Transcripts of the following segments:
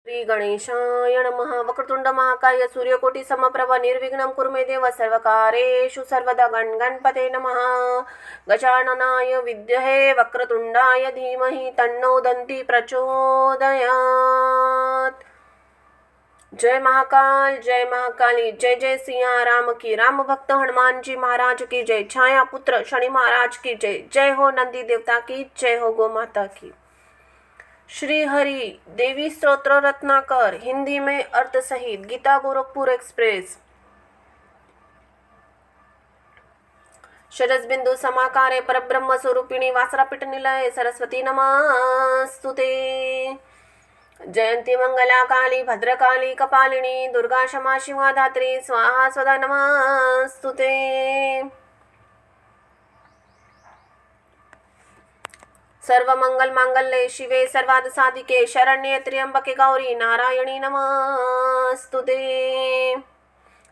श्री गणेशाय नमः। वक्रतुंड महाकाय सूर्यकोटि समप्रभ निर्विघ्नं कुरु मे देव सर्वकारेषु सर्वदा। गणपते नमः। गजाननाय विद्महे वक्रतुंडाय धीमहि तन्नो दन्ति प्रचोदयात्। जय महाकाल, जय महाकाली, जय जय सिया राम की। राम भक्त हनुमान जी महाराज की जय। छाया पुत्र शनि महाराज की जय। जय हो नंदी देवता की, जय हो गो माता की। श्री हरि देवी स्तोत्र रत्नाकर हिंदी में अर्थ सहित गीता गोरखपुर एक्सप्रेस। शरसबिंदु समाकारे परब्रह्म स्वरूपिणी वासरापीठ निलय सरस्वती नमस्तुते। जयंती मंगला काली भद्रकाली कपालिनी दुर्गा क्षमा शिवा धात्री स्वाहा स्वदा नमस्तुते। सर्वमंगल मांगल्ये शिवे सर्वार्थ साधिके शरण्ये त्र्यंबके गौरी नारायणी नमस्तुते।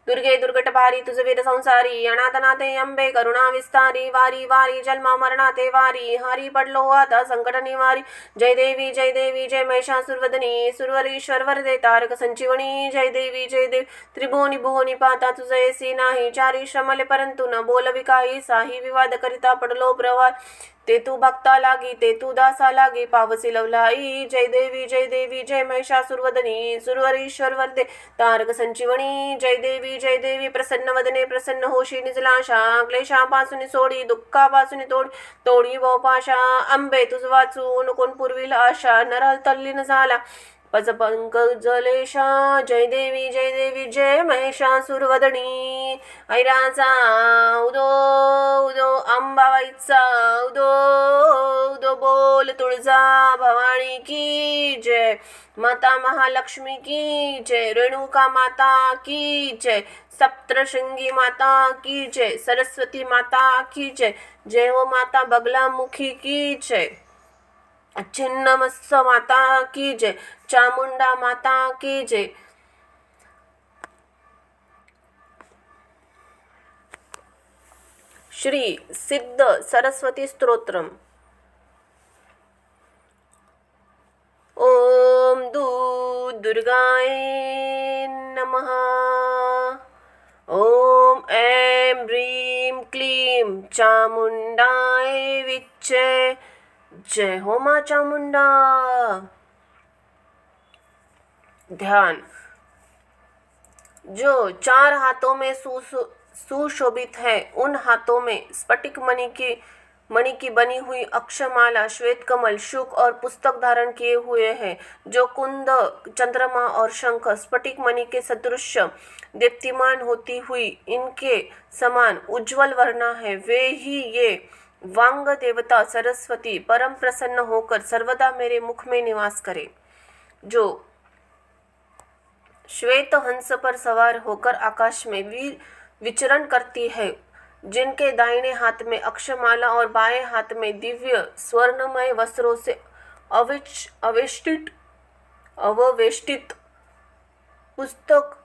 दुर्गे दुर्गटभारी तुझ वीर संसारी अनाथनाथे अंबे करुणा विस्तारी वारी वारी जन्म मरणाते वारी हारी पडलो आता संकट निवारी। जय देवी जय महिषासुरवदनी सुरवरीश्वर वरदे तारक संजीवनी। जय देवी त्रिभुवनी भुवनी पाता तुझ ऐसी नाही चारी श्रमले परंतु न बोलवी काही साही विवाद करिता पडलो प्रवार ते तू भक्ता लागी ते तू दासा लागी पावसी लवलाई। जय देवी जय महिषासुरवदनी सुरवरीश्वर वरदे तारक संजीवनी। जय देवी प्रसन्न वदने प्रसन्न होशी निजलाशा क्लेशापासून सोडी दुःखापासून तोडी पाशा। अंबे तुझ वाचून कोण पुरविल आशा नरहल तल्लीन झाला पज पंकजलेशा। जय देवी जय महिषासुरवदनी ऐराचा उदो उदो अंबाबाईचा उदो उदो बोल तुळजा भवानी की जय। माता महालक्ष्मी की जय। रेणुका माता की जय। सप्तशृंगी माता की जय। सरस्वती माता की जय। जय हो माता बगलामुखी की जय। छिन्नमस्स माता की जय। चामुंडा माता की जय। श्री सिद्ध सरस्वती स्तोत्रम। ओम दुर्गाय नमः। ओम ऐं ह्रीं क्लीं चामुंडाय विच्चे। जय हो मां चामुंडा। ध्यान। जो चार हाथों में सुशोभित है उन हाथों में स्फटिक मणि की बनी हुई अक्षमाला श्वेत कमल शुक और पुस्तक धारण किए हुए हैं। जो कुंद चंद्रमा और शंख स्फटिक मणि के सदृश दीप्तिमान होती हुई इनके समान उज्जवल वर्ण है वे ही ये वांग देवता सरस्वती परम प्रसन्न होकर सर्वदा मेरे मुख में निवास करे। जो श्वेत हंस पर सवार होकर आकाश में विचरण करती है जिनके दाहिने हाथ में अक्षमाला और बाएं हाथ में दिव्य स्वर्णमय वस्त्रों से अववेष्टित पुस्तक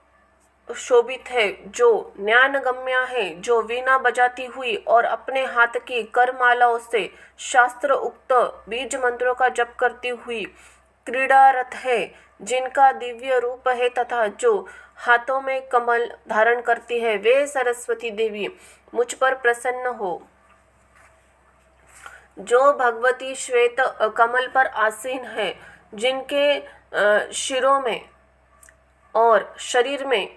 शोभित है। जो ज्ञानगम्य है जो वीणा बजाती हुई और अपने हाथ की करमालाओं से शास्त्र उक्त बीज मंत्रों का जप करती हुई क्रीडारत है जिनका दिव्य रूप है तथा जो हाथों में कमल धारण करती है वे सरस्वती देवी मुझ पर प्रसन्न हो। जो भगवती श्वेत कमल पर आसीन है जिनके शिरों में और शरीर में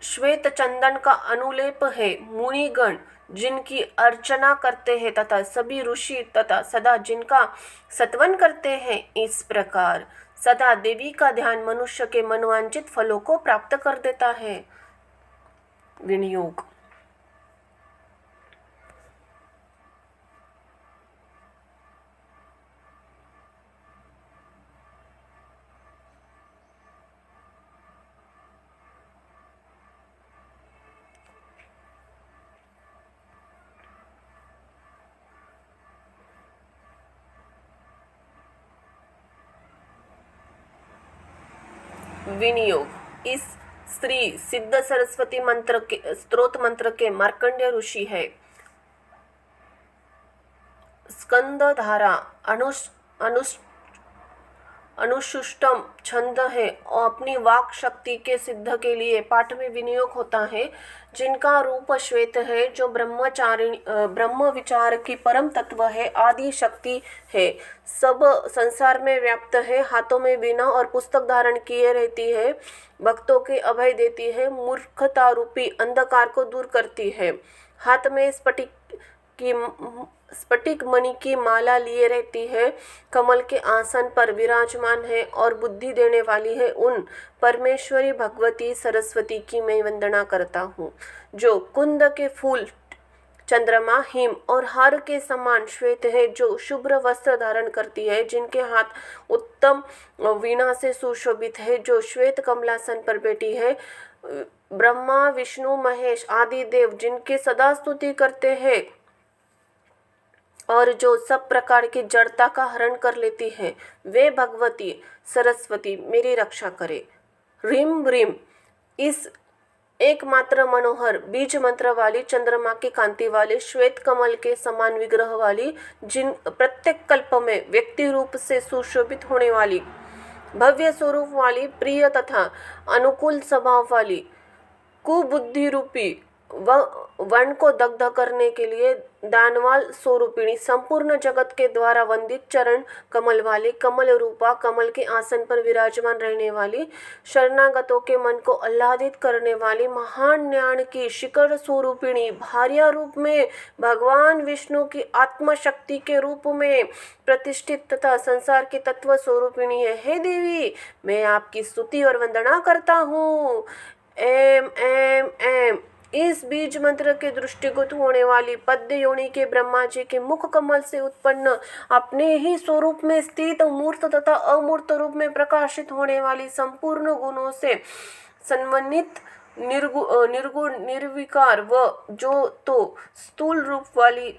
श्वेत चंदन का अनुलेप है। मुनिगण जिनकी अर्चना करते हैं तथा सभी ऋषि तथा सदा जिनका सत्वन करते हैं इस प्रकार सदा देवी का ध्यान मनुष्य के मनोवांछित फलों को प्राप्त कर देता है। विनियोग। विनियोग। इस श्री सिद्ध सरस्वती मंत्र के स्त्रोत मंत्र के मार्कंडेय ऋषि है। स्कंदधारा अनुष्टुम छंद है और अपनी वाक शक्ति के सिद्ध के लिए पाठ में विनियोग होता है, जिनका रूप श्वेत है, जो ब्रह्म विचार की परम तत्व है, आदि शक्ति है, सब संसार में व्याप्त है, हाथों में वीणा और पुस्तक धारण किए रहती है, भक्तों के अभय देती है, मूर्खता रूपी अंधकार को दूर करती है, हाथ में स्फटिक मणि की माला लिए रहती है, कमल के आसन पर विराजमान है और बुद्धि देने वाली है, उन परमेश्वरी भगवती सरस्वती की मैं वंदना करता हूँ, जो कुंद के फूल, चंद्रमा, हिम और हार के समान श्वेत है, जो शुभ्र वस्त्र धारण करती है, जिनके हाथ उत्तम वीणा से सुशोभित है, जो श्वेत कमलासन पर बैठी है, ब्रह्मा विष्णु महेश आदि देव जिनकी सदा स्तुति करते हैं और जो सब प्रकार की जड़ता का हरण कर लेती है, वे भगवती सरस्वती मेरी रक्षा करे। ह्रीम ह्रीम इस एकमात्र मनोहर बीज मंत्र वाली, चंद्रमा की कांति वाली, श्वेत कमल के समान विग्रह वाली, जिन प्रत्येक कल्प में व्यक्ति रूप से सुशोभित होने वाली, भव्य स्वरूप वाली, प्रिय तथा अनुकूल स्वभाव वाली, कुबुद्धि रूपी वन को दग्ध करने के लिए दानवाल स्वरूपिणी, संपूर्ण जगत के द्वारा वंदित चरण कमल वाली, कमल रूपा, कमल के आसन पर विराजमान रहने वाली, शरणागतों के मन को आह्लादित करने वाली, महान ज्ञान की शिखर स्वरूपिणी, भार्या रूप में भगवान विष्णु की आत्मशक्ति के रूप में प्रतिष्ठित तथा संसार की तत्व स्वरूपिणी है। हे देवी, मैं आपकी स्तुति और वंदना करता हूँ। एम एम एम इस बीज मंत्र के दृष्टिगत होने वाली पद्य योनि के ब्रह्मा जी के मुख कमल से उत्पन्न, अपने ही स्वरूप में स्थित मूर्त तथा अमूर्त रूप में प्रकाशित होने वाली, संपूर्ण गुणों से समन्वित, निर्गुण निर्विकार व जो तो स्थूल रूप वाली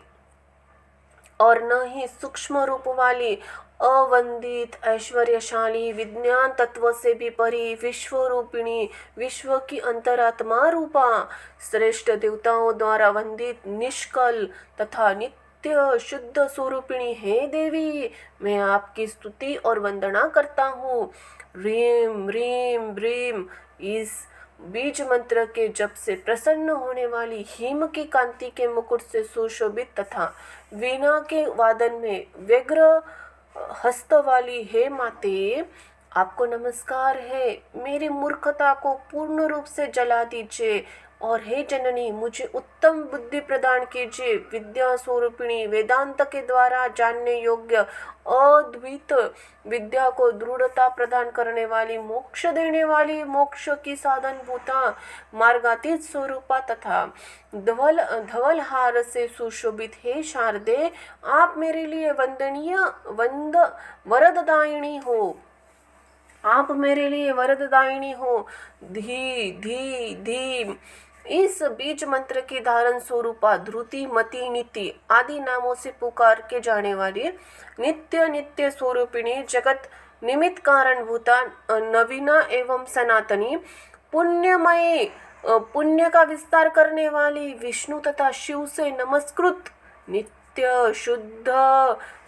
और न ही सूक्ष्म रूप वाली, अवंदित, ऐश्वर्यशाली, विज्ञान तत्व से भी परी, विश्वरूपिणी, विश्व की अंतरात्मा रूपा, श्रेष्ठ देवताओं द्वारा वंदित, निष्कल तथा नित्य शुद्ध स्वरूपिणी है देवी, मैं आपकी स्तुति और वंदना करता हूँ। ह्रीम ह्रीम ह्रीम इस बीज मंत्र के जप से प्रसन्न होने वाली, हिम की कांति के मुकुट से सुशोभित तथा वीणा के वादन में व्यग्र हस्त वाली हे माते, आपको नमस्कार है। मेरी मूर्खता को पूर्ण रूप से जला दीजिए और हे जननी, मुझे उत्तम बुद्धि प्रदान कीजिए। विद्या स्वरूपिणी, वेदांत के द्वारा जानने योग्य अद्वित विद्या को दृढ़ता प्रदान करने वाली, मोक्ष देने वाली, मोक्ष की साधन भूता, मार्गातीत स्वरूपा तथा धवल हार से सुशोभित हे शारदे, आप मेरे लिए वंदनीय वरददायिनी हो। आप मेरे लिए वरददायिनी हो। धी धी धी इस बीज मंत्र की धारण स्वरूपा, ध्रुति, मति, नीति आदि नामों से पुकार के जाने वाली, नित्य नित्य स्वरूपिणी, जगत निमित्त कारण भूता, नवीना एवं सनातनी, पुण्यमयी, पुण्य का विस्तार करने वाली, विष्णु तथा शिव से नमस्कृत, नित्य शुद्ध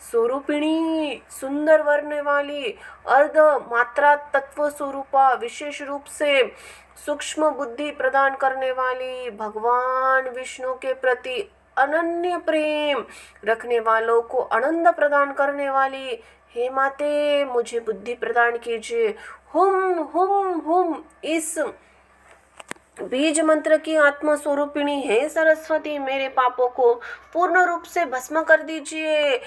स्वरूपिणी, सुंदर वर्ण वाली, अर्ध मात्रा तत्व स्वरूपा, विशेष रूप से सूक्ष्म बुद्धि प्रदान करने वाली, भगवान विष्णु के प्रति अनन्य प्रेम रखने वालों को आनंद प्रदान करने वाली, हे माते, मुझे बुद्धि प्रदान कीजिए। हुम हुम हुम इस बीज मंत्र की आत्मा स्वरूपिणी है सरस्वती, मेरे पापों को पूर्ण रूप से भस्म कर दीजिए।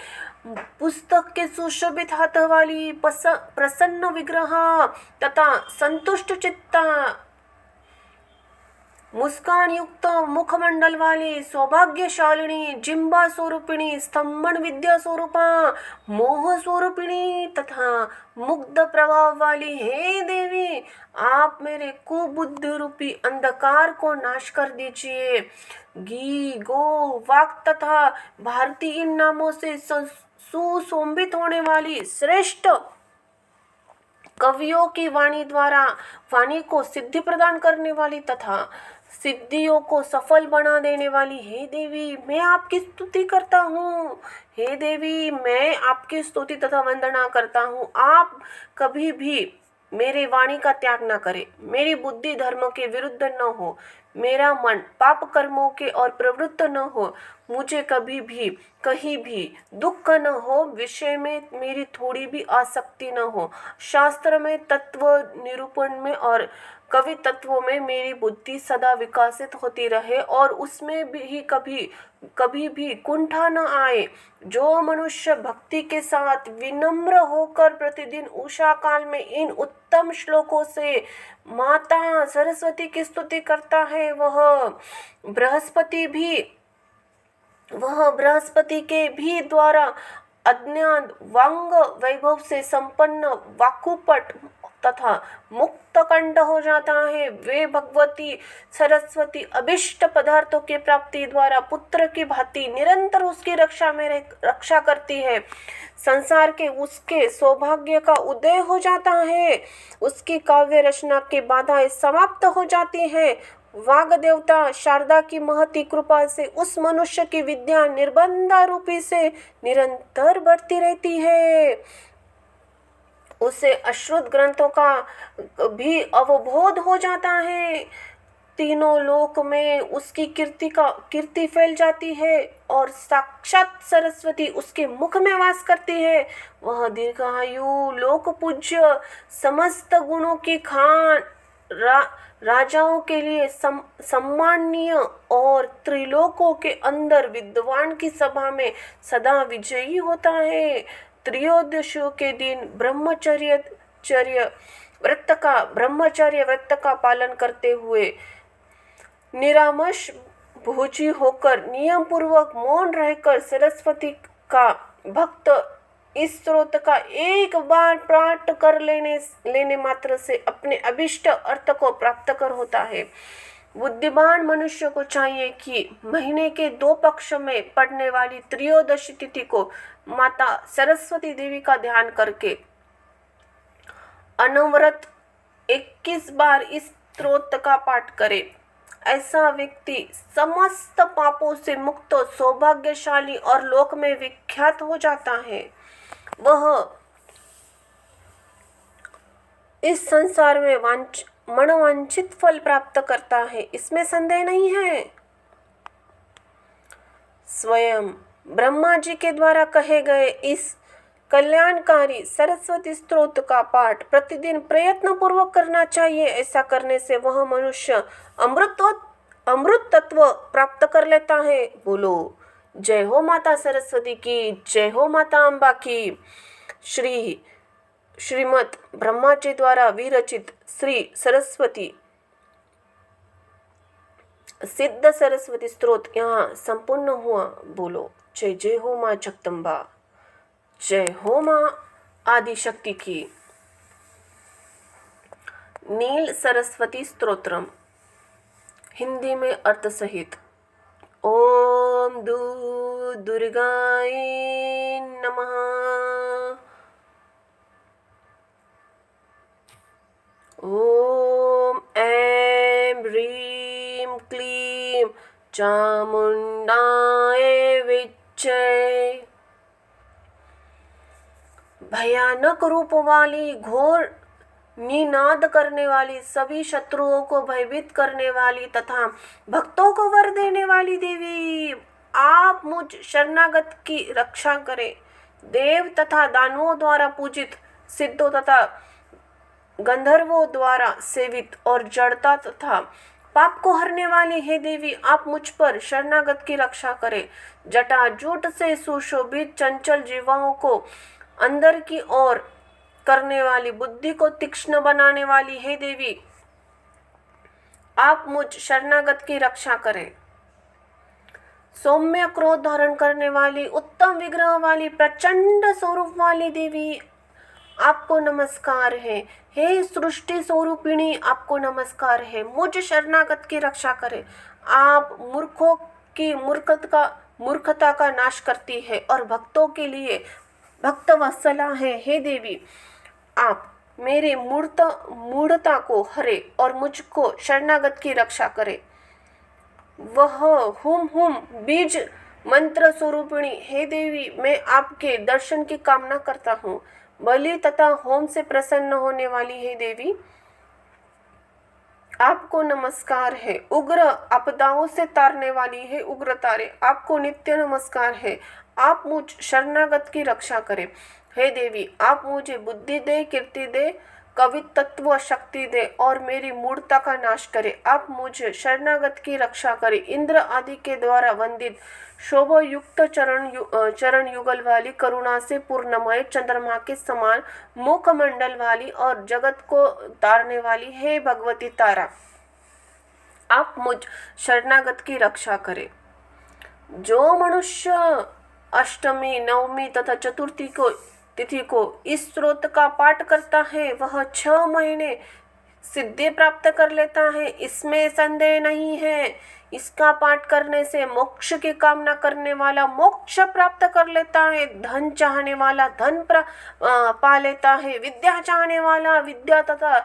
पुस्तक के सुशोभित हाथ वाली, प्रसन्न विग्रह तथा संतुष्ट चित्ता, मुस्कान युक्त मुखमंडल वाली, सौभाग्यशालिनी, जिम्बा स्वरूपिणी, स्तंभन विद्या स्वरूपा, मोह स्वरूपिणी तथा मुग्ध प्रभाव वाली, हे देवी, आप मेरे कुबुद्धि रूपी अंधकार को नाश कर दीजिए। घी, गो, वाक तथा भारती इन नामों से सुशोभित होने वाली, श्रेष्ठ कवियों की वाणी द्वारा वाणी को सिद्धि प्रदान करने वाली तथा सिद्धियों को सफल बना देने वाली हे देवी, मैं आपकी स्तुति करता हूँ। हे देवी, मैं आपकी स्तुति तथा वंदना करता हूँ। आप कभी भी मेरे वाणी का त्याग न करें, मेरी बुद्धि धर्म के विरुद्ध न हो, मेरा मन पाप कर्मों के और प्रवृत्त न हो, मुझे कभी भी कहीं भी दुख न हो, विषय में मेरी थोड़ी भी आसक्ति न हो, शास्त्र में, तत्व निरूपण में और कवि तत्वों में मेरी बुद्धि सदा विकसित होती रहे और उसमें भी कभी भी कुंठा न आए। जो मनुष्य भक्ति के साथ विनम्र होकर प्रतिदिन उषा काल में इन उत्तम श्लोकों से माता सरस्वती की स्तुति करता है, वह बृहस्पति के भी द्वारा अज्ञात वांग वैभव से संपन्न वाकुपट तथा मुक्त कंठ हो जाता है। वे भगवती सरस्वती अभिष्ट पदार्थों की प्राप्ति द्वारा पुत्र की भांति निरंतर उसकी रक्षा करती है। संसार के उसके सौभाग्य का उदय हो जाता है, उसकी काव्य रचना की बाधाएं समाप्त हो जाती है। वाग देवता शारदा की महती कृपा से उस मनुष्य की विद्या निर्बंधा रूपी से निरंतर बढ़ती रहती है। उसे अश्रुत ग्रंथों का भी अवबोध हो जाता है। तीनों लोक में उसकी कीर्ति फैल जाती है और साक्षात सरस्वती उसके मुख में वास करती है। वह दीर्घायु, लोक पूज्य, समस्त गुणों की खान, राजाओं के लिए सम्माननीय और त्रिलोकों के अंदर विद्वान की सभा में सदा विजयी होता है। त्रयोदशियों के दिन ब्रह्मचर्य व्रत का पालन करते हुए निरामश भोजी होकर नियम पूर्वक मौन रहकर सरस्वती का भक्त इस स्रोत का एक बार पाठ कर लेने मात्र से अपने अभिष्ट अर्थ को प्राप्त कर होता है। बुद्धिमान मनुष्य को चाहिए कि महीने के 2 पक्ष में पड़ने वाली त्रयोदशी तिथि को माता सरस्वती देवी का ध्यान करके अनवरत 21 बार इस स्तोत्र का पाठ करे। ऐसा व्यक्ति समस्त पापों से मुक्त, सौभाग्यशाली और लोक में विख्यात हो जाता है। वह इस संसार में मनोवांछित फल प्राप्त करता है, इसमें संदेह नहीं है। स्वयं ब्रह्मा जी के द्वारा कहे गए इस कल्याणकारी सरस्वती स्तोत्र का पाठ प्रतिदिन प्रयत्न पूर्वक करना चाहिए। ऐसा करने से वह मनुष्य अमृत तत्व प्राप्त कर लेता है। बोलो जय हो माता सरस्वती की, जय हो माता अम्बा की। श्रीमद् ब्रह्मा जी द्वारा विरचित श्री सरस्वती सिद्ध सरस्वती स्तोत्र यहाँ संपूर्ण हुआ। बोलो जय जय हो माँ जगदम्बा, जय हो माँ आदिशक्ति की। नील सरस्वती स्तोत्रम हिंदी में अर्थ सहित। ओम दुर्गाय नमः। ओम ऐं ह्रीं क्लीं चामुंडाय विच्चे। भयानक रूप वाली, घोर निनाद करने वाली, सभी शत्रुओं को भयभीत करने वाली तथा भक्तों को वर देने वाली देवी, आप मुझ शरणागत की रक्षा करें। देव तथा दानवों द्वारा पूजित, सिद्धों तथा गंधर्वों द्वारा सेवित और जड़ता तथा पाप को हरने वाली हे देवी, आप मुझ पर शरणागत की रक्षा करें। जटाजूट से सुशोभित चंचल जीवाओं को अंदर की ओर करने वाली, बुद्धि को तीक्ष्ण बनाने वाली हे देवी, आप मुझ शरणागत की रक्षा करें। सौम्य क्रोध धारण करने वाली, उत्तम विग्रह वाली, प्रचंड स्वरूप वाली देवी, आपको नमस्कार है। हे सृष्टि स्वरूपिणी, आपको नमस्कार है। मुझ शरणागत की रक्षा करें। आप मूर्खों की मूर्खता का नाश करती है और भक्तों के लिए भक्त वत्सला है। हे देवी, आप मेरे मूढ़ता को हरे और मुझको शरणागत की रक्षा करें। वह हुम बीज मंत्र स्वरूपिणी हे देवी, मैं आपके दर्शन की कामना करता हूँ। बलि तथा होम से प्रसन्न होने वाली हे देवी, आपको नमस्कार है। उग्र आपदाओं से तारने वाली है उग्र तारे, आपको नित्य नमस्कार है। आप मुझ शरणागत की रक्षा करें। हे देवी, आप मुझे बुद्धि दे, कीर्ति दे, कवित्व शक्ति दे और मेरी मूढ़ता का नाश करे। आप मुझे शरणागत की रक्षा करें। इंद्र आदि के द्वारा वंदित शोभा युक्त चरण युगल वाली, करुणा से पूर्णमय चंद्रमा के समान मुखमंडल वाली और जगत को तारने वाली हे भगवती तारा, आप मुझ शरणागत की रक्षा करें। जो मनुष्य अष्टमी, नवमी तथा चतुर्थी को तिथि को इस स्रोत का पाठ करता है, वह 6 महीने सिद्धि प्राप्त कर लेता है, इसमें संदेह नहीं है। इसका पाठ करने से मोक्ष की कामना करने वाला मोक्ष प्राप्त कर लेता है, धन चाहने वाला धन पा लेता है, विद्या चाहने वाला विद्या तथा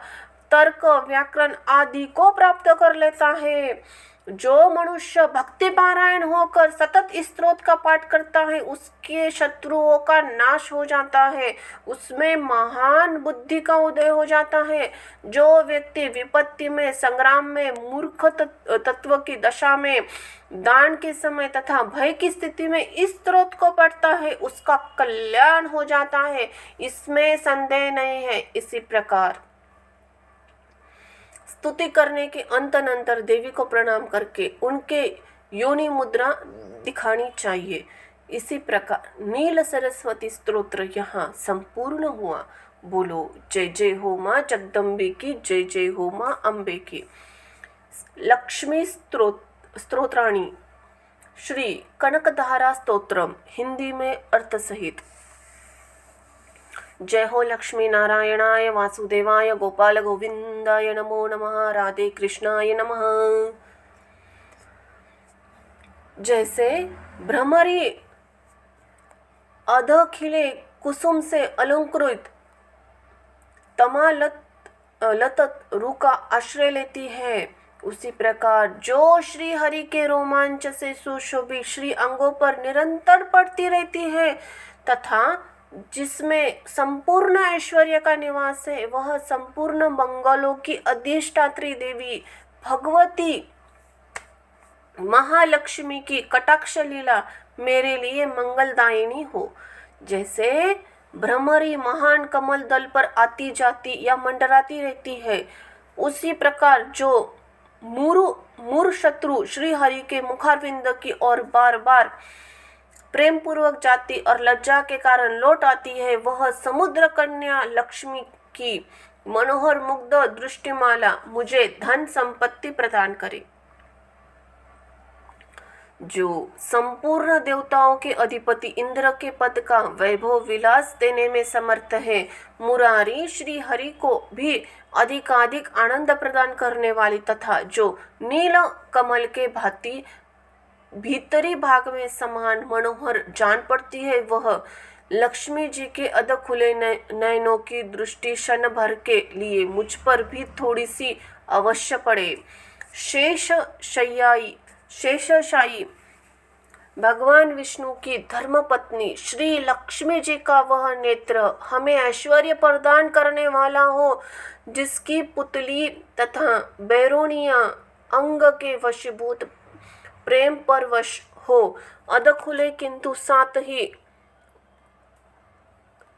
तर्क, व्याकरण आदि को प्राप्त कर लेता है। जो मनुष्य भक्ति पारायण होकर सतत इस स्त्रोत का पाठ करता है, उसके शत्रुओं का नाश हो जाता है, उसमें महान बुद्धि का उदय हो जाता है। जो व्यक्ति विपत्ति में, संग्राम में, मूर्ख तत्व की दशा में, दान के समय तथा भय की स्थिति में इस स्त्रोत को पढ़ता है, उसका कल्याण हो जाता है, इसमें संदेह नहीं है। इसी प्रकार स्तुति करने के अंतर देवी को प्रणाम करके उनके योनि मुद्रा दिखानी चाहिए। इसी प्रकार नील सरस्वती स्तोत्र यहाँ संपूर्ण हुआ। बोलो जय जय हो माँ जगदम्बे की, जय जय हो माँ अम्बे की। लक्ष्मी स्तोत्राणी श्री कनकधारा स्तोत्रम, हिंदी में अर्थ सहित। जय हो लक्ष्मी नारायणाय वासुदेवाय गोपाल गोविंदाय नमो नमः, राधे कृष्णाय नमः। जैसे भ्रमरी अध खिले कुसुम से अलंकृत तमा लतत रू का आश्रय लेती है, उसी प्रकार जो श्री हरि के रोमांच से सुशोभित श्री अंगों पर निरंतर पड़ती रहती है तथा जिसमें संपूर्ण ऐश्वर्य का निवास है, वह संपूर्ण मंगलों की अधिष्ठात्री देवी भगवती महालक्ष्मी की कटाक्ष लीला मेरे लिए मंगलदायिनी हो। जैसे भ्रमरी महान कमल दल पर आती जाती या मंडराती रहती है, उसी प्रकार जो मूर शत्रु श्री हरि के मुखारविंद की ओर बार बार प्रेम पूर्वक जाती और लज्जा के कारण लौट आती है, वह समुद्र कन्या लक्ष्मी की मनोहर मुग्ध दृष्टिमाला मुझे धन संपत्ति प्रदान करे। जो संपूर्ण देवताओं के अधिपति इंद्र के पद का वैभव विलास देने में समर्थ है, मुरारी श्री हरि को भी अधिकाधिक आनंद प्रदान करने वाली तथा जो नील कमल के भांति भीतरी भाग में समान मनोहर जान पड़ती है, वह लक्ष्मी जी के अध खुले नयनों की दृष्टि क्षण भर के लिए मुझ पर भी थोड़ी सी अवश्य पड़े। शेषशायी भगवान विष्णु की धर्मपत्नी श्री लक्ष्मी जी का वह नेत्र हमें ऐश्वर्य प्रदान करने वाला हो, जिसकी पुतली तथा बैरोनिया अंग के वशीभूत प्रेम परवश हो, अधखुले किंतु साथ ही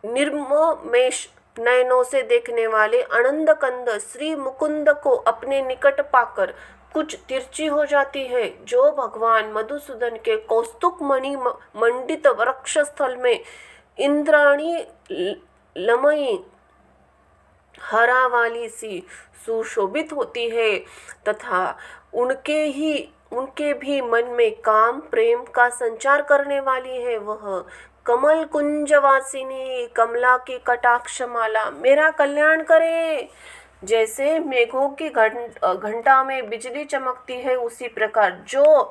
निर्ममेश नयनों से देखने वाले आनंद कंद श्री मुकुंद को अपने निकट पाकर कुछ तिरछी हो जाती है। जो भगवान मधुसूदन के कौस्तुभ मणि मंडित वृक्ष स्थल में इंद्राणी लमयी हरा वाली सी सुशोभित होती है तथा उनके भी मन में काम प्रेम का संचार करने वाली है, वह कमल कुंजवासिनी कमला की कटाक्ष माला मेरा कल्याण करे। जैसे मेघों की घंटा में बिजली चमकती है, उसी प्रकार जो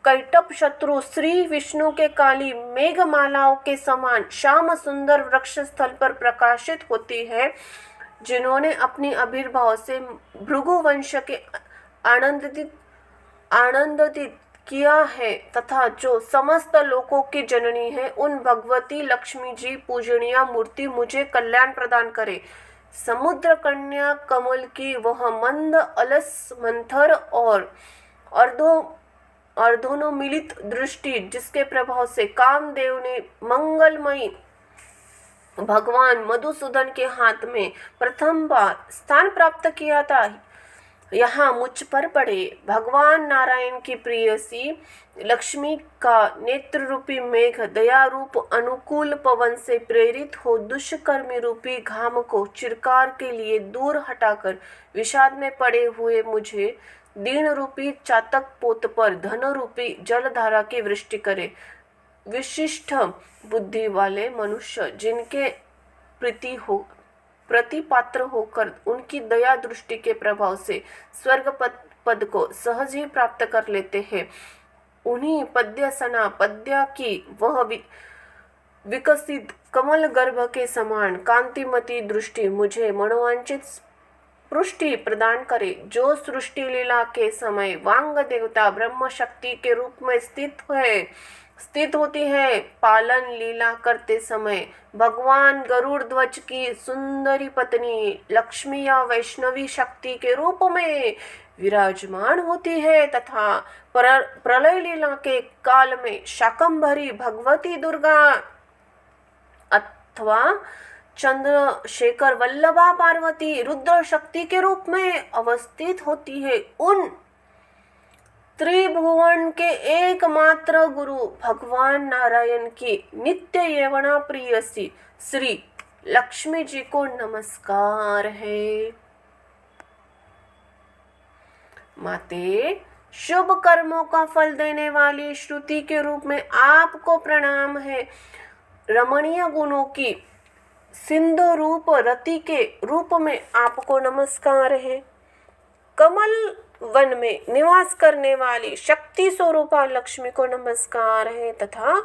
कैटप शत्रु श्री विष्णु के काली मेघमालाओं के समान श्याम सुंदर वृक्ष स्थल पर प्रकाशित होती है, जिन्होंने अपनी आविर्भाव से भृगु वंश के आनंदित आनंदित किया है तथा जो समस्त लोकों की जननी है, उन भगवती लक्ष्मी जी पूजनीय मूर्ति मुझे कल्याण प्रदान करे। समुद्र कन्या कमल की वह मंद अलस मंथर और अर्धोन्मिलित दृष्टि, जिसके प्रभाव से कामदेव ने मंगलमयी भगवान मधुसूदन के हाथ में प्रथम बार स्थान प्राप्त किया था, यहाँ मुझ पर पड़े। भगवान नारायण की प्रेयसी लक्ष्मी का नेत्र रूपी मेघ दया रूप अनुकूल पवन से प्रेरित हो दुष्कर्मी रूपी घाम को चिरकाल के लिए दूर हटाकर विषाद में पड़े हुए मुझे दीन रूपी चातक पोत पर धन रूपी जलधारा की वृष्टि करे। विशिष्ट बुद्धि वाले मनुष्य जिनके प्रतिपात्र होकर उनकी दया दृष्टि के प्रभाव से स्वर्ग पद को सहज ही प्राप्त कर लेते हैं, उन्हीं पद्यसना पद्या की वह विकसित कमल गर्भ के समान कांतिमती दृष्टि मुझे मनोवांछित पुष्टि प्रदान करे। जो सृष्टि लीला के समय वांग देवता ब्रह्म शक्ति के रूप में स्थित होती है, पालन लीला करते समय भगवान गरुड़ ध्वज की सुंदरी पत्नी लक्ष्मी या वैष्णवी शक्ति के रूप में विराजमान होती है तथा प्रलय लीला के काल में शाकंभरी भगवती दुर्गा अथवा चंद्रशेखर वल्लभा पार्वती रुद्र शक्ति के रूप में अवस्थित होती है। उन त्रिभुवन के एकमात्र गुरु भगवान नारायण की नित्य यवना प्रियसी श्री लक्ष्मी जी को नमस्कार है। माते, शुभ कर्मों का फल देने वाली श्रुति के रूप में आपको प्रणाम है। रमणीय गुणों की सिंधु रूप रति के रूप में आपको नमस्कार है। कमल वन में निवास करने वाली शक्ति स्वरूपा लक्ष्मी को नमस्कार है तथा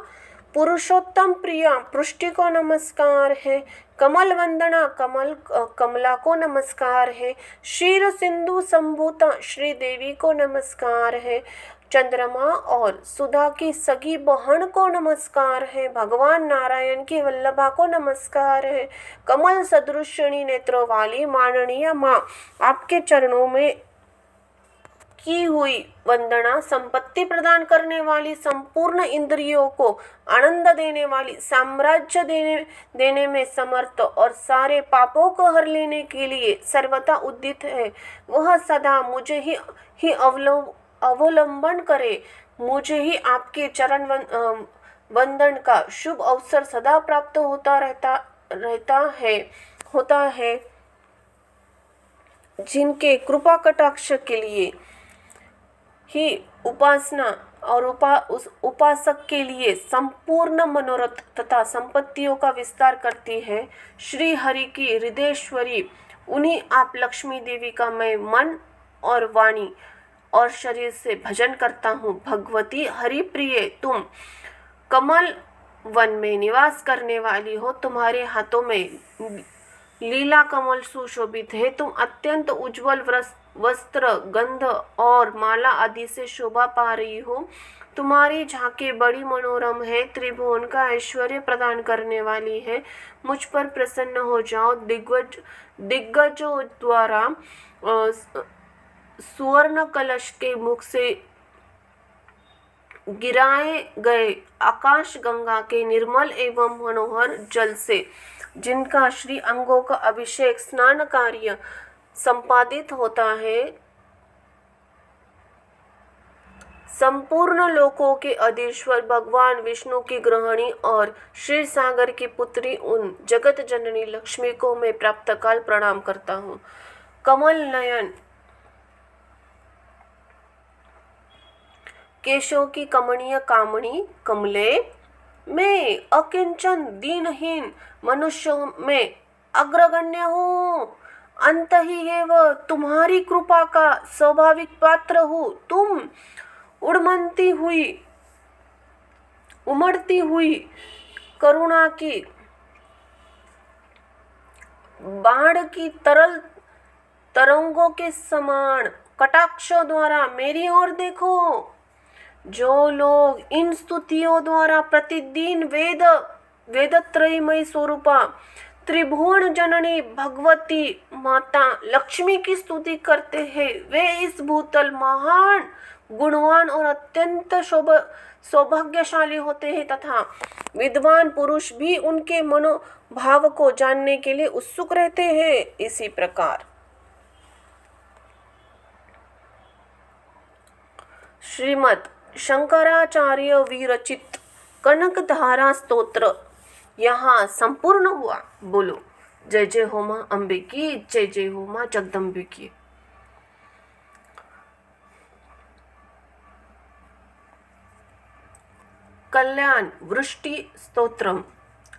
पुरुषोत्तम प्रिया पृष्टि को नमस्कार है। कमल वंदना कमला को नमस्कार है। क्षीर सिंधु संभूता श्री देवी को नमस्कार है। चंद्रमा और सुधा की सगी बहन को नमस्कार है। भगवान नारायण की वल्लभा को नमस्कार है। कमल सदृशणी नेत्रों वाली माननीय माँ, आपके चरणों में की हुई वंदना संपत्ति प्रदान करने वाली, संपूर्ण इंद्रियों को आनंद देने वाली, साम्राज्य देने में समर्थ और सारे पापों को हर लेने के लिए सर्वथा उदित है। वह सदा मुझे ही अवलंबन करे। मुझे ही आपके चरण वंदन का शुभ अवसर सदा प्राप्त होता है। जिनके कृपा कटाक्ष के लिए ही उपासना और उस उपासक के लिए संपूर्ण मनोरथ तथा संपत्तियों का विस्तार करती है। श्री हरि की हृदयेश्वरी उन्हीं आप लक्ष्मी देवी का मैं मन और वाणी और शरीर से भजन करता हूँ। भगवती हरि प्रिय, तुम कमल वन में निवास करने वाली हो। तुम्हारे हाथों में लीला कमल सुशोभित है। तुम अत्यंत उज्जवल वस्त्र, गंध और माला आदि से शोभा पा रही हो। तुम्हारी झांकी बड़ी मनोरम है, त्रिभुवन का ऐश्वर्य प्रदान करने वाली है। मुझ पर प्रसन्न हो जाओ। दिग्गजों द्वारा सुवर्ण कलश के मुख से गिराए गए आकाश गंगा के निर्मल एवं मनोहर जल से, जिनका श्री अंगों का अभिषेक स्नान कार्य संपादित होता है, संपूर्ण लोकों के अधीश्वर भगवान विष्णु की गृहिणी और क्षीर सागर की पुत्री उन जगत जननी लक्ष्मी को मैं प्राप्त काल प्रणाम करता हूँ। कमल नयन, केशों की कमनीय कामणी कमले, मैं अकिंचन दीनहीन मनुष्यों में अग्रगण्य हूँ। अंत ही है वह तुम्हारी कृपा का स्वाभाविक पात्र हूँ। तुम उमड़ती हुई करुणा की बाढ़ की तरंगों के समान कटाक्षों द्वारा मेरी ओर देखो। जो लोग इन स्तुतियों द्वारा प्रतिदिन वेदत्रयमय स्वरूपा त्रिभुवन जननी भगवती माता लक्ष्मी की स्तुति करते हैं, वे इस भूतल महान गुणवान और अत्यंत सौभाग्यशाली होते हैं तथा विद्वान पुरुष भी उनके मनोभाव को जानने के लिए उत्सुक रहते हैं। इसी प्रकार श्रीमद् शंकराचार्य विरचित कनकधारा स्तोत्र यहाँ संपूर्ण हुआ। बोलो जय जय हो मां अम्बे की, जय जय हो मां जगदम्बे की। कल्याण वृष्टि स्तोत्रम।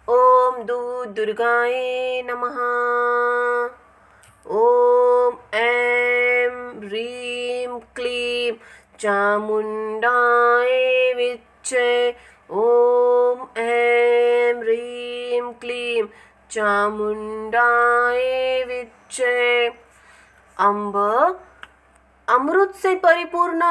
ओम दुर्गाये नमः। ओम ऐं ह्रीं क्लीं चामुण्डाय विच्चे। ओम ऐं ह्रीं क्लीं चामुण्डाय विच्चे। अम्ब अमृत से परिपूर्ण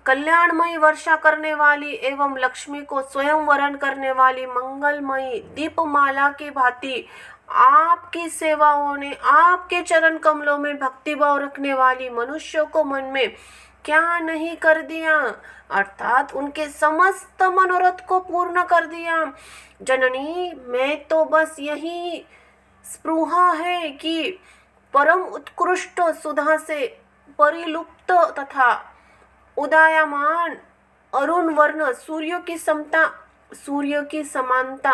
कल्याणमयी वर्षा करने वाली एवं लक्ष्मी को स्वयं वरण करने वाली मंगलमयी दीपमाला की भांति आपकी सेवाओं ने आपके चरण कमलों में भक्तिभाव रखने वाली मनुष्यों को मन में क्या नहीं कर दिया, अर्थात उनके समस्त मनोरथ को पूर्ण कर दिया। जननी, मैं तो बस यही स्पृहा है कि परम उत्कृष्ट सुधा से परिलुप्त तथा उदयमान अरुण वर्ण सूर्य की समानता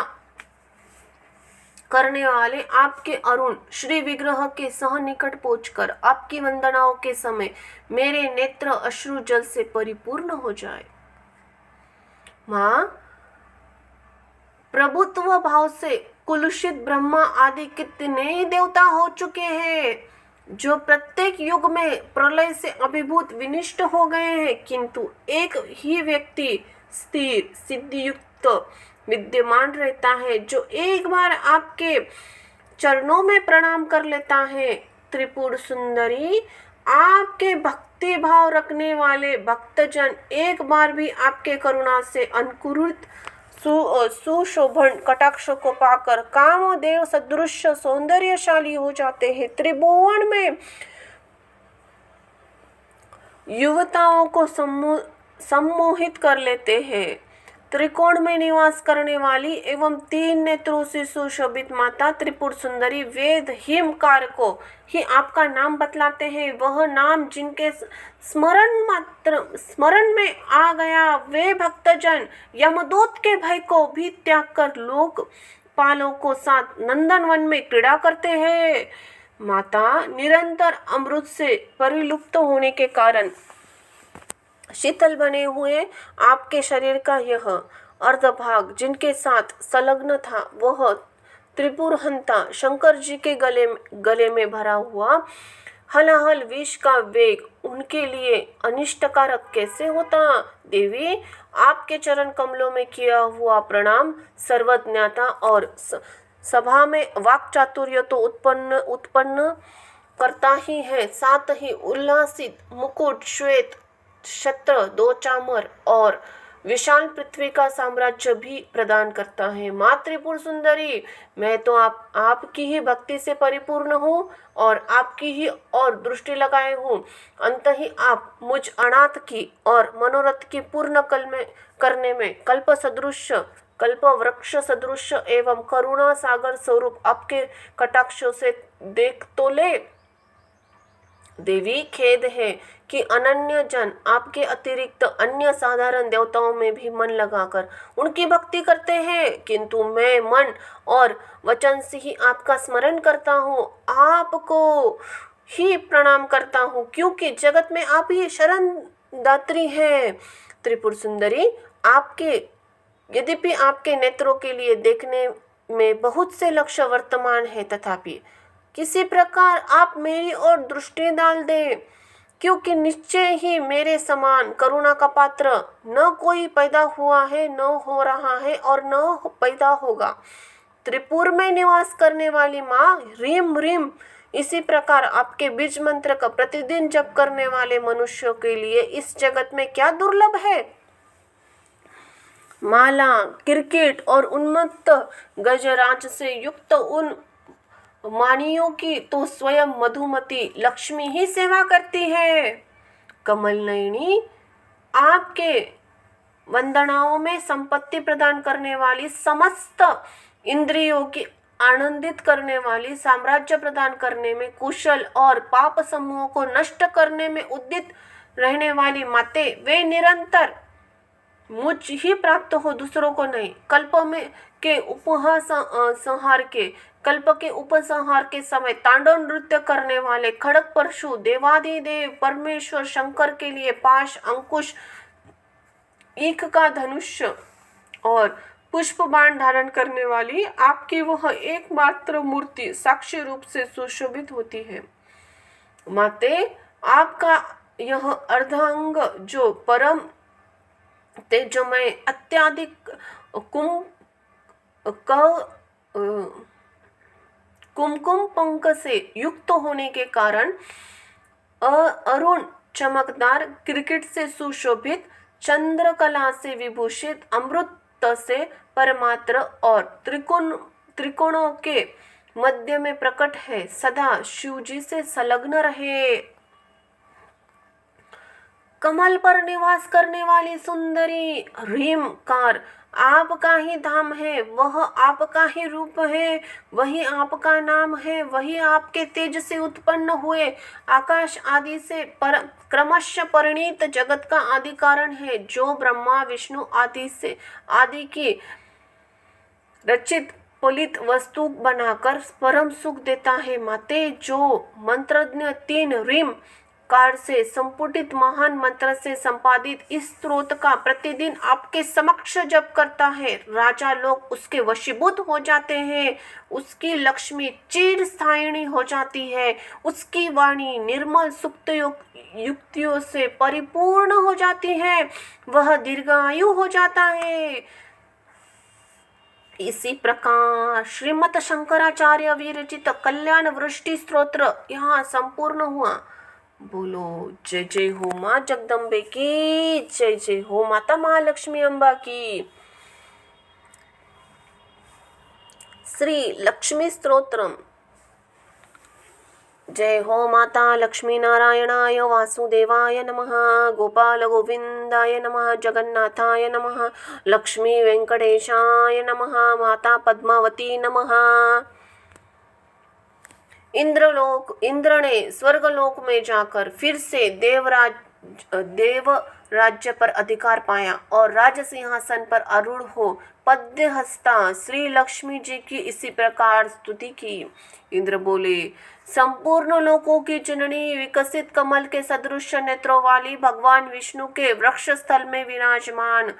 करने वाले आपके अरुण श्री विग्रह के सह निकट पहुंचकर आपकी वंदनाओं के समय मेरे नेत्र अश्रु जल से परिपूर्ण हो जाए। मां, प्रभुत्व भाव से कुलुषित ब्रह्मा आदि कितने देवता हो चुके हैं, जो प्रत्येक युग में प्रलय से अभिभूत विनिष्ट हो गए हैं, किंतु एक ही व्यक्ति स्थिर सिद्धियुक्त विद्यमान रहता है, जो एक बार आपके चरणों में प्रणाम कर लेता है। त्रिपुर सुंदरी, आपके भक्ति भाव रखने वाले भक्तजन एक बार भी आपके करुणा से अंकुरित सुशोभन कटाक्ष को पाकर कामदेव सदृश सौंदर्यशाली हो जाते हैं। त्रिभुवन में युवताओं को सम्मोहित कर लेते हैं। त्रिकोण में निवास करने वाली एवं 3 नेत्रों से सुशोभित माता त्रिपुर सुंदरी वेद हिमकार को ही आपका नाम बतलाते हैं। वह नाम जिनके स्मरण में आ गया, वे भक्तजन यमदूत के भय को भी त्याग कर लोकपालों को साथ नंदनवन में क्रीड़ा करते हैं। माता, निरंतर अमृत से परिलुप्त होने के कारण शीतल बने हुए आपके शरीर का यह अर्धभाग जिनके साथ संलग्न था, वह त्रिपुरहंता शंकर जी के गले में भरा हुआ हलाहल विष का वेग उनके लिए अनिष्टकारक कैसे होता। देवी, आपके चरण कमलों में किया हुआ प्रणाम सर्वज्ञता और सभा में वाक चातुर्य तो उत्पन्न करता ही है, साथ ही उल्लासित मुकुट, श्वेत छत्र, 2 चामर और विशाल पृथ्वी का साम्राज्य भी प्रदान करता है। माँ त्रिपुर सुंदरी, मैं तो आपकी ही भक्ति से परिपूर्ण हूँ और आपकी ही और दृष्टि लगाए हूँ। अंत ही आप मुझ अनाथ की और मनोरथ की पूर्ण करने में कल्प वृक्ष सदृश एवं करुणा सागर स्वरूप आपके कटाक्षों से देख तो ले। देवी, खेद है कि अनन्य जन आपके अतिरिक्त अन्य साधारण देवताओं में भी मन लगाकर उनकी भक्ति करते हैं, किंतु मैं मन और वचन से ही आपका स्मरण करता हूँ, आपको ही प्रणाम करता हूँ, क्योंकि जगत में आप ही शरण दात्री हैं। त्रिपुर सुंदरी, यद्यपि आपके नेत्रों के लिए देखने में बहुत से लक्ष्य वर्तमान है, तथापि किसी प्रकार आप मेरी ओर दृष्टि डाल दें, क्योंकि निश्चय ही मेरे समान करुणा का पात्र न कोई पैदा हुआ है, न हो रहा है और न पैदा होगा। त्रिपुर में निवास करने वाली माँ ह्रीम ह्रीम इसी प्रकार आपके बीज मंत्र का प्रतिदिन जप करने वाले मनुष्यों के लिए इस जगत में क्या दुर्लभ है। माला, क्रिकेट और उन्मत्त गजराज से युक्त उन मानियों की तो स्वयं मधुमती लक्ष्मी ही सेवा करती है। कमल नयनी आपके वंदनाओं में संपत्ति प्रदान करने वाली, समस्त इंद्रियों की आनंदित करने वाली, साम्राज्य प्रदान करने में कुशल और पाप समूहों को नष्ट करने में उद्यत रहने वाली माते, वे निरंतर मुझ ही प्राप्त हो, दूसरों को नहीं। कल्प के उपसंहार के समय तांडव नृत्य करने वाले खड़ग परशु देवाधिदेव परमेश्वर शंकर के लिए पाश, अंकुश, ईख का धनुष और पुष्प बाण धारण करने वाली आपकी वह एकमात्र मूर्ति साक्षी रूप से सुशोभित होती है। माते, आपका यह अर्धांग जो परम तेजोमय अत्याधिक कुमकुम पंख से युक्त होने के कारण अरुण चमकदार, क्रिकेट से सुशोभित, चंद्रकला से विभूषित, अमृत से परमात्र और त्रिकोणों के मध्य में प्रकट है, सदा शिवजी से संलग्न रहे। कमल पर निवास करने वाली सुंदरी रीमकार आपका ही धाम है, वह आपका ही रूप है, वही आपका नाम है, वही आपके तेज से उत्पन्न हुए आकाश आदि से क्रमशः परिणीत जगत का आदि कारण है, जो ब्रह्मा विष्णु आदि की रचित फलित वस्तु बनाकर परम सुख देता है। माते, जो मंत्रज्ञ 3 रीम कार से संपुटित महान मंत्र से संपादित इस स्त्रोत का प्रतिदिन आपके समक्ष जप करता है, राजा लोग उसके वशीभूत हो जाते हैं, उसकी लक्ष्मी चिर स्थायिनी हो जाती है, उसकी वाणी निर्मल सुक्त युक्तियों से परिपूर्ण हो जाती है, वह दीर्घायु हो जाता है। इसी प्रकार श्रीमद शंकराचार्य विरचित कल्याण वृष्टि स्तोत्र यहाँ संपूर्ण हुआ। बोलो जय जय हो माँ जगदम्बे की, जय जय हो माता महालक्ष्मी अम्बा की। श्री लक्ष्मी स्तोत्रम। जय हो माता लक्ष्मी नारायणाय वासुदेवाय नमः, गोपाल गोविंदाय नमः, जगन्नाथाय नमः, लक्ष्मी वेंकटेशाय नमः, माता पद्मावती नमः। इंद्र ने स्वर्गलोक में जाकर फिर से देव राज्य पर अधिकार पाया और राज सिंहासन पर आरूढ़ हो पद्य हस्ता श्री लक्ष्मी जी की इसी प्रकार स्तुति की। इंद्र बोले, संपूर्ण लोकों की जननी, विकसित कमल के सदृश नेत्रों वाली, भगवान विष्णु के वृक्ष स्थल में विराजमान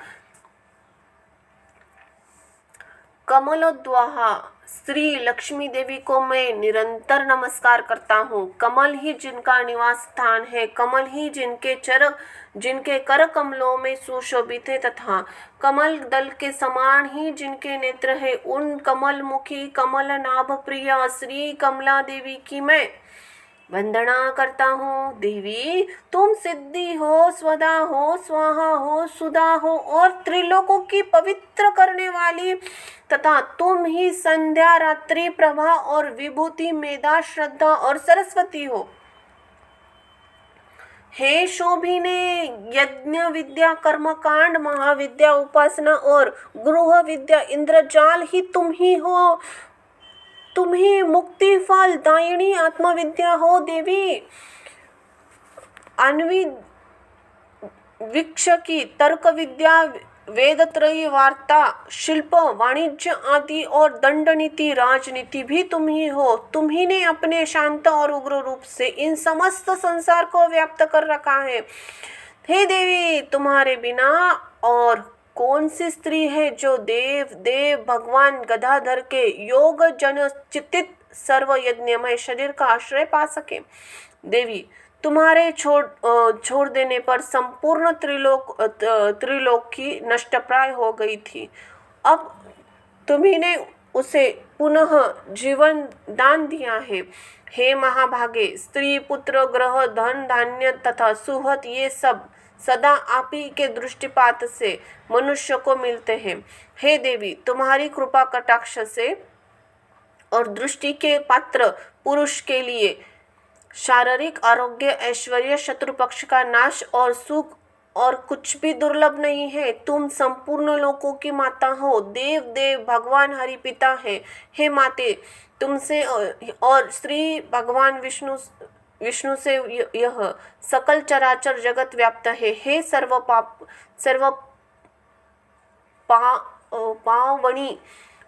कमलोद्वाहा श्री लक्ष्मी देवी को मैं निरंतर नमस्कार करता हूँ। कमल ही जिनका निवास स्थान है, कमल ही जिनके कर कमलों में सुशोभित है तथा कमल दल के समान ही जिनके नेत्र है, उन कमल मुखी कमल नाभ प्रिया श्री कमला देवी की मैं वंदना करता हूँ। देवी, तुम सिद्धि हो, स्वदा हो, स्वाहा हो, सुधा हो और त्रिलोकों की पवित्र करने वाली तथा तुम ही संध्या, रात्रि, प्रभा और विभूति, मेधा, श्रद्धा और सरस्वती हो। हे शोभिने, यज्ञ विद्या, कर्मकांड, महाविद्या, उपासना और गृह विद्या, इंद्रजाल ही तुम ही हो। तुम ही मुक्ति फल दायिनी आत्मविद्या हो देवी। अन्विक्षकी, तर्क विद्या, वेदत्रयी, वार्ता, शिल्प, वाणिज्य आदि और दंड नीति, राजनीति भी तुम ही हो। तुम ही ने अपने शांत और उग्र रूप से इन समस्त संसार को व्याप्त कर रखा है। हे देवी, तुम्हारे बिना और कौन सी स्त्री है जो देव भगवान गदाधर के योग जन चित्तित सर्व यज्ञमय शरीर का आश्रय पा सके। देवी, तुम्हारे छोड़ देने पर संपूर्ण त्रिलोक की नष्टप्राय हो गई थी। अब तुम्ही ने उसे पुनः जीवन दान दिया है। हे महाभागे, स्त्री, पुत्र, ग्रह, धन, धान्य तथा सुहृद ये सब सदा आप ही के दृष्टिपात से मनुष्य को मिलते हैं। हे देवी, तुम्हारी कृपा कटाक्ष से और दृष्टि के पात्र पुरुष के लिए शारीरिक आरोग्य, ऐश्वर्य, शत्रु पक्ष का नाश और सुख और कुछ भी दुर्लभ नहीं है। तुम संपूर्ण लोकों की माता हो, देव देव भगवान हरि पिता है। हे माते, तुमसे और श्री भगवान विष्णु से यह सकल चराचर जगत व्याप्त है। हे सर्व पावनी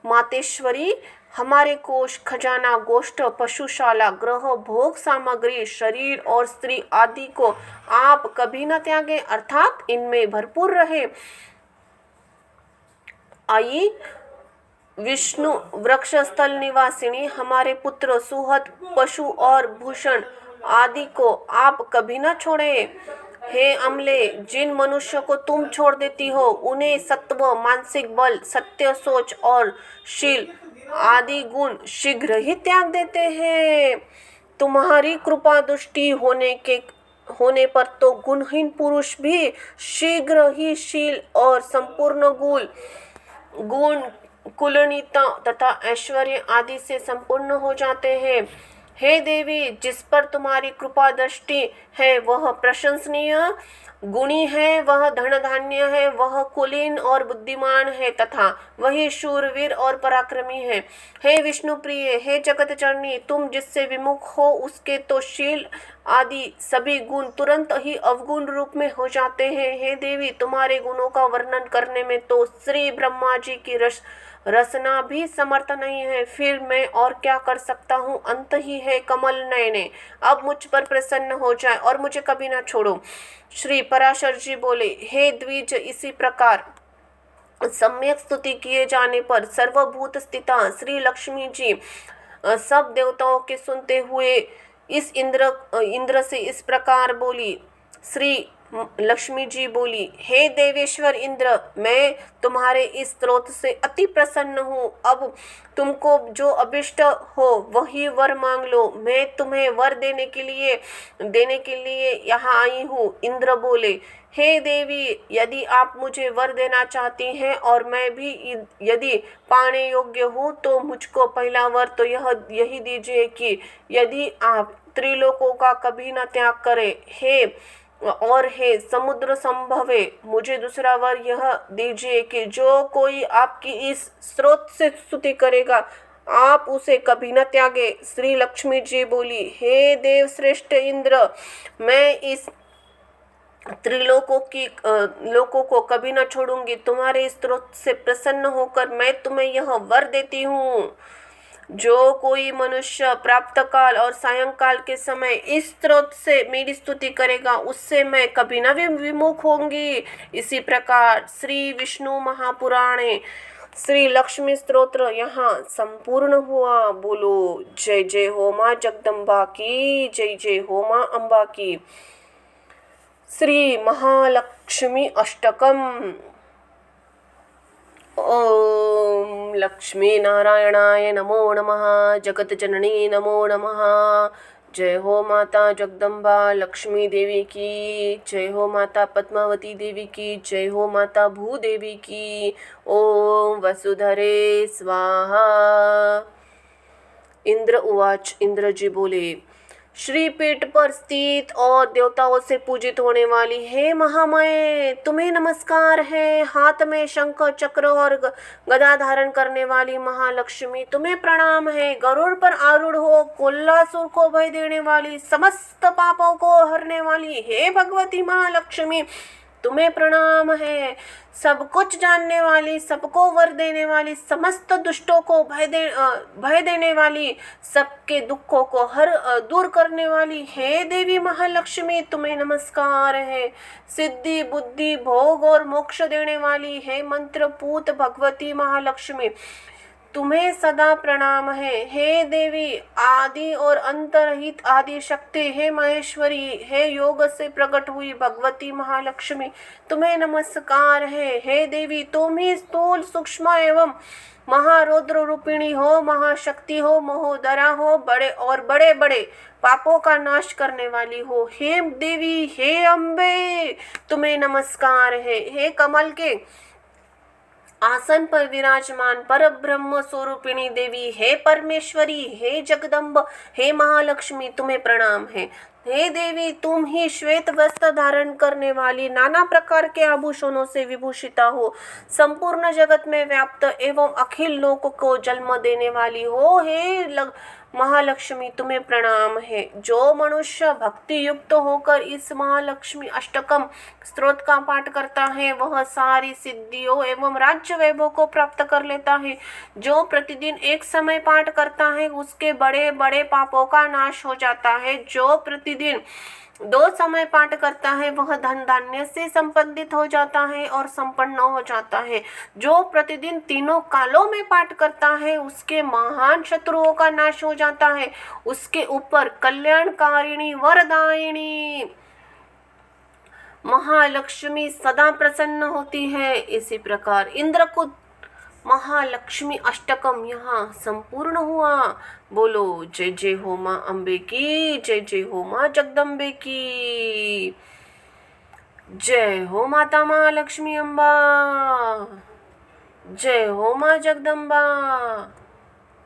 मातेश्वरी, हमारे कोष, खजाना, गोष्ठ, पशुशाला, ग्रह, भोग सामग्री, शरीर और स्त्री आदि को आप कभी न त्यागे, अर्थात इनमें भरपूर रहे। आई विष्णु वृक्ष स्थल निवासिनी, हमारे पुत्र, सुहृद, पशु और भूषण आदि को आप कभी न छोड़े। हे अमले, जिन मनुष्य को तुम छोड़ देती हो उन्हें सत्व, मानसिक बल, सत्य, सोच और शील आदि गुण शीघ्र ही त्याग देते हैं। तुम्हारी कृपा दृष्टि होने पर तो गुणहीन पुरुष भी शीघ्र ही शील और संपूर्ण गुण कुलीनता तथा ऐश्वर्य आदि से संपूर्ण हो जाते हैं। हे देवी, जिस पर तुम्हारी कृपा दृष्टि है वह प्रशंसनीय गुणी है, वह धन धान्य है, वह कुलीन और बुद्धिमान है तथा वही शूरवीर और पराक्रमी है। हे विष्णु प्रिय, हे जगत जननी, तुम जिससे विमुख हो उसके तो शील आदि सभी गुण तुरंत ही अवगुण रूप में हो जाते हैं। हे देवी, तुम्हारे गुणों का वर्णन करने में तो श्री ब्रह्मा जी की रचना भी समर्थ नहीं है, फिर मैं और क्या कर सकता हूँ। अंत ही है कमल नयने, अब मुझ पर प्रसन्न हो जाए और मुझे कभी ना छोड़ो। श्री पराशर जी बोले, हे द्विज, इसी प्रकार सम्यक स्तुति किए जाने पर सर्वभूत स्थिता श्री लक्ष्मी जी सब देवताओं के सुनते हुए इस इंद्र से इस प्रकार बोली। श्री लक्ष्मी जी बोली, हे देवेश्वर इंद्र, मैं तुम्हारे इस स्तोत्र से अति प्रसन्न हूँ। अब तुमको जो अभिष्ट हो वही वर मांग लो, मैं तुम्हें वर देने के लिए यहाँ आई हूँ। इंद्र बोले, हे देवी, यदि आप मुझे वर देना चाहती हैं और मैं भी यदि पाने योग्य हूँ तो मुझको पहला वर तो यही दीजिए कि यदि आप त्रिलोकों का कभी न त्याग करें। हे समुद्र संभवे, मुझे दूसरा वर यह दीजिए कि जो कोई आपकी इस स्रोत से स्तुति करेगा आप उसे कभी न त्यागे। श्री लक्ष्मी जी बोली, हे देव श्रेष्ठ इंद्र, मैं इस लोकों को कभी न छोड़ूंगी। तुम्हारे स्रोत से प्रसन्न होकर मैं तुम्हें यह वर देती हूँ। जो कोई मनुष्य प्राप्त काल और सायंकाल के समय इस स्रोत से मेरी स्तुति करेगा उससे मैं कभी न विमुख होंगी। इसी प्रकार श्री विष्णु महापुराणे श्री लक्ष्मी स्तोत्र यहाँ संपूर्ण हुआ। बोलो जय जय हो माँ जगदम्बा की, जय जय हो माँ अम्बा की। श्री महालक्ष्मी अष्टकम। ओम लक्ष्मी नारायणाय नमो नमः, जगत जननी नमो नमः। जय हो माता जगदम्बा लक्ष्मी देवी की, जय हो माता पद्मावती देवी की, जय हो माता भूदेवी की। ओम वसुधरे स्वाहा। इंद्र उवाच, इंद्र जी बोले, श्रीपीठ पर स्थित और देवताओं से पूजित होने वाली हे महामय, तुम्हें नमस्कार है। हाथ में शंख चक्र और गदा धारण करने वाली महालक्ष्मी तुम्हें प्रणाम है। गरुड़ पर आरूढ़ हो कोल्लासुर को भय देने वाली, समस्त पापों को हरने वाली हे भगवती महालक्ष्मी तुम्हें प्रणाम है। सब कुछ जानने वाली, सबको वर देने वाली, समस्त दुष्टों को भय देने वाली, सबके दुखों को दूर करने वाली हे देवी महालक्ष्मी तुम्हें नमस्कार है। सिद्धि, बुद्धि, भोग और मोक्ष देने वाली हे मंत्रपूत भगवती महालक्ष्मी तुम्हें सदा प्रणाम है। हे देवी आदि और अंतरहित आदि शक्ति, हे महेश्वरी, हे योग से प्रकट हुई भगवती महालक्ष्मी, तुम्हें नमस्कार है। हे देवी तुम ही स्थूल सूक्ष्म एवं महारौद्र रूपिणी हो, महाशक्ति हो, महोदरा हो, बड़े और बड़े बड़े पापों का नाश करने वाली हो। हे देवी, हे अम्बे, तुम्हें नमस्कार है। हे कमल के आसन पर विराजमान पर ब्रह्म स्वरूपिणी देवी, हे परमेश्वरी, हे जगदम्ब, हे महालक्ष्मी, तुम्हें प्रणाम है। हे देवी तुम ही श्वेत वस्त्र धारण करने वाली, नाना प्रकार के आभूषणों से विभूषिता हो, संपूर्ण जगत में व्याप्त एवं अखिल लोक को जन्म देने वाली हो। हे महालक्ष्मी, तुम्हें प्रणाम है। जो मनुष्य भक्ति युक्त होकर इस महालक्ष्मी अष्टकम स्तोत्र का पाठ करता है वह सारी सिद्धियों एवं राज्य वैभव को प्राप्त कर लेता है। जो प्रतिदिन एक समय पाठ करता है उसके बड़े बड़े पापों का नाश हो जाता है। जो प्रतिदिन 2 समय पाठ करता है वह धन धान्य से संपन्नित हो जाता है और संपन्न हो जाता है। जो प्रतिदिन 3 कालों में पाठ करता है उसके महान शत्रुओं का नाश हो जाता है। उसके ऊपर कल्याणकारिणी वरदायिनी महालक्ष्मी सदा प्रसन्न होती है। इसी प्रकार इंद्रकुद महालक्ष्मी अष्टकम यहाँ संपूर्ण हुआ। बोलो जय जय हो माँ अम्बे की, जय जय हो माँ जगदम्बे की, जय हो माता माँ लक्ष्मी अम्बा, जय हो माँ जगदम्बा।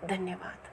धन्यवाद।